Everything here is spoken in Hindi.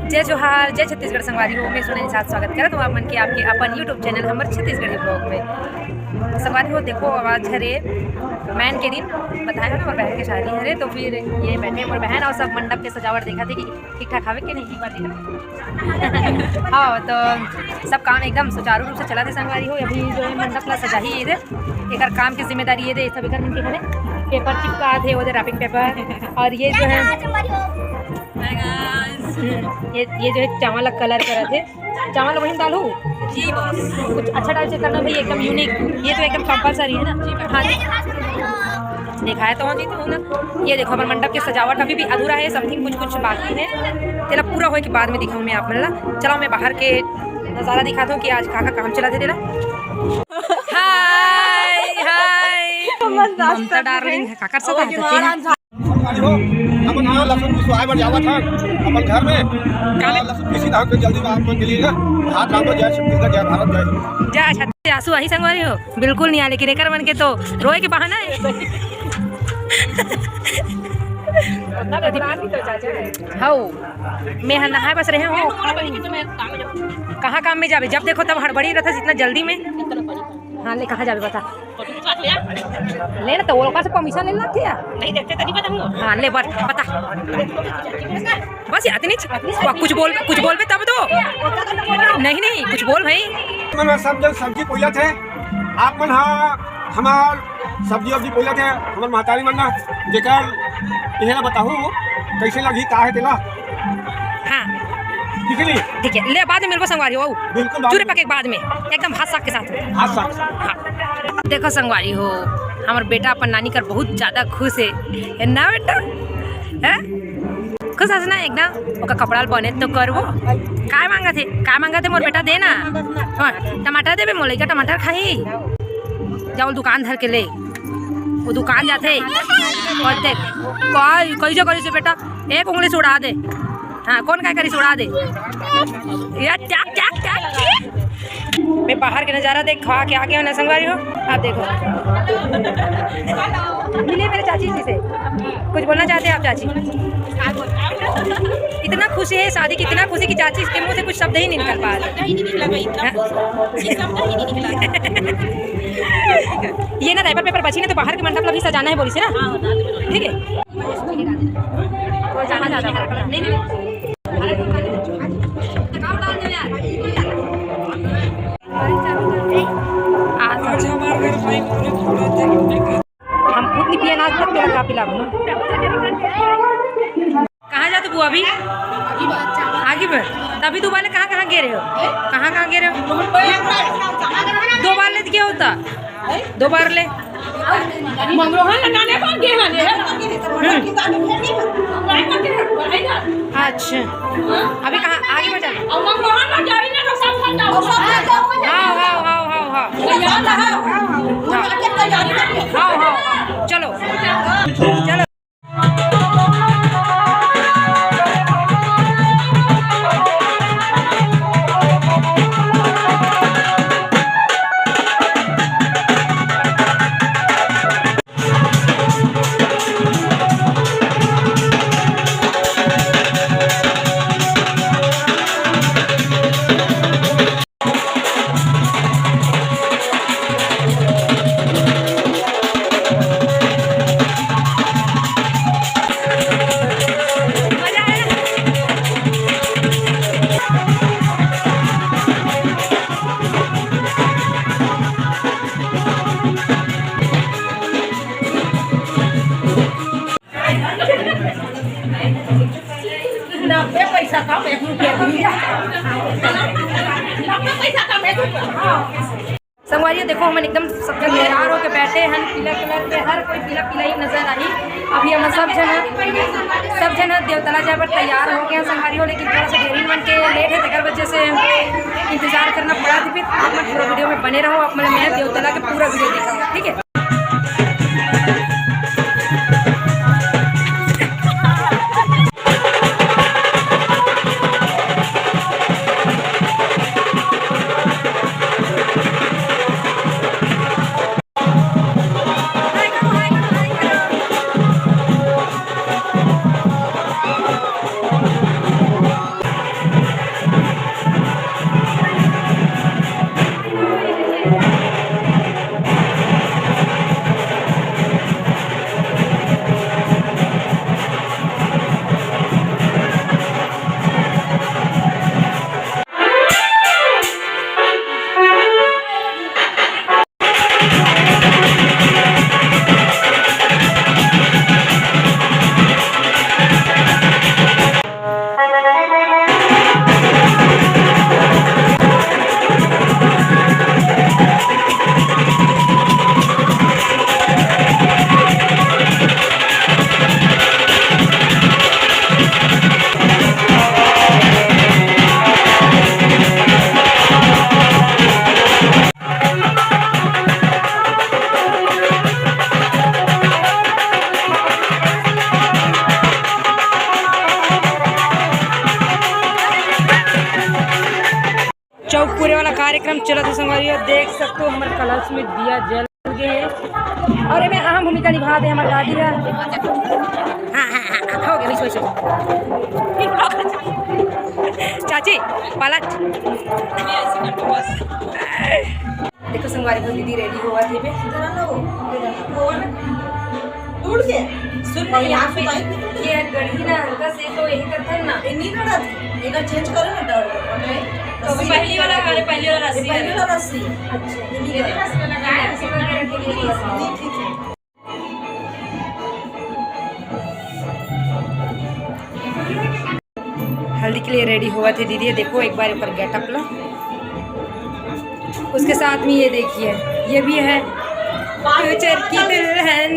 जय जोहार, जय छत्तीसगढ़ संगवारी हो। मैं सोने के साथ स्वागत करत हूँ आप मन के आपके अपन यूट्यूब चैनल हमर छत्तीसगढ़ी ब्लॉग में। संगवारी हो देखो आवाज़ हरे मैन के दिन बताया ना और बहन के शादी हरे, तो फिर ये बैठे और बहन और सब मंडप के सजावट देखा थी कि ठीक ठाक आवे के नहीं एक बार देखा। हाँ तो सब काम एकदम सुचारू रूप से चला थे संगवारी हो। अभी जो है मंडप ला सजा ही ये एक काम की जिम्मेदारी ये दे सब एक मन के पेपर चिपका थे वो रैपिंग पेपर, और ये जो है ये जो है चावल कलर करा थे। चावल वहीं डालू जी बस, कुछ अच्छा टाइप से करना भाई, एकदम यूनिक। ये तो एकदम कंपलसरी है ना। हाँ दिखाया तो जी तो ना। ये देखो हमारे मंडप के सजावट अभी भी अधूरा है, समथिंग कुछ कुछ बाकी है। तेरा पूरा हो के बाद में दिखाऊँ मैं आप मतलब। चलो मैं बाहर के नज़ारा दिखाता हूँ कि आज कहाँ का काम चला थे तेरा। हाय हाय ममता डार्लिंग का कर सकता है अपन हाँ लहसुन पिसवाए बर जावा था अपन घर में लहसुन पीसी धान के जल्दी आप मन मिलिएगा। हाथ राम जय छत्तीसगढ़ जय भारत जय जा छत्तीस आंसू वही संगवारी हो बिल्कुल नहीं आ, लेकिन एकर मन के तो रोए के बहाना है। हाँ मैं नहाए बस रहे हो। कहाँ काम में जावे जब देखो तब हड़बड़ी रहता है इतना जल्दी में। हाँ ले कहाँ जावे बता ले ना, तो वो से परमिशन लेना क्या नहीं देखते तभी पता हूँ। हाँ ले बता बस इतनी कुछ बोल तब तो नहीं कुछ बोल भाई। मन सब जन सब्जी पोला थे आप मन। हाँ हमार सब्जी वब्जी पोला थे हमार महतारी मन ना जेकर इहे बताहूँ कैसे लगी का है तेला। हाँ ठीक है ले बाद में मेरे को संगवारी हो बिल्कुल चूरे पके बाद में एकदम हाथ साक के साथ। हाँ देखो संगवारी हो हमार बेटा अपन नानी कर बहुत ज़्यादा खुश है ना बेटा है खुश है ना एकदम। ओका कपड़ा बने तो कर वो का मांगा थे मोर बेटा देना। हाँ टमाटर देवे मोर लइका टमाटर खाही जाओ दुकान धर के ले वो दुकान जाते और देख कैसे करी से बेटा एक उंगली से उड़ा दे। हाँ कौन क्या करी से उड़ा दे यार मैं बाहर के नज़ारा देख खा के आके ना संगवारी हो। आप देखो मिले मेरे चाची जी से कुछ बोलना चाहते हैं आप चाची। इतना खुशी है शादी की, इतना खुशी की चाची के मुंह से कुछ शब्द ही नहीं निकल पा रहे। ये ना रैपर पेपर बची ना तो बाहर के मंडप भी सजाना है बोली से ना। ठीक है हम खुद नहीं पिए ना तक तेरा का पिला। कहाँ जाते बुआ अभी आगे बढ़ तभी दो बार कहाँ गिरे हो कहाँ गिरे हो। दो बार ले क्या होता दो बार ले अच्छा अभी कहाँ आगे बढ़ हाँ चलो चलो संगवारी देखो हम एकदम सब जन तैयार होकर बैठे हैं पीला कलर के हर कोई पीला ही नजर आई। अभी हम सब जन देवतला जाए पर तैयार हो गए संगवारी हो, लेकिन थोड़ा सा देरी बन के लेट है तकर वजह से इंतजार करना पड़ा। तो फिर आप पूरा वीडियो में बने रहो। आप मैं देवतला के पूरा वीडियो देखा ठीक है। चौक पूरे वाला कार्यक्रम चला था संगवारी, देख सकते हो हमारे कलश में दिया जल गए हैं और इसमें अहम भूमिका निभा दे हमारे दादी का। हाँ हाँ हाँ हो गया वैसे वैसे चाची पलट। देखो संगवारी को दीदी रेडी हुआ थी पे टूट के सुन और नहीं यहाँ आप पे बताइए ये गढ़ी ना हल्का से तो यही करता है ना इन्हीं का ना इधर चेंज करो ना डर तो अभी पहली वाला हमारे पहली वाला रस्सी पहले वाला रस्सी अच्छा ये रस्सी लगाया इसी को रखने के लिए ठीक है हल्दी के लिए रेडी हुआ थे दीदी। देखो एक बार ऊपर गेटअप लो, उसके साथ में ये देखिए ये भी है फ्यूचर की दुल्हन।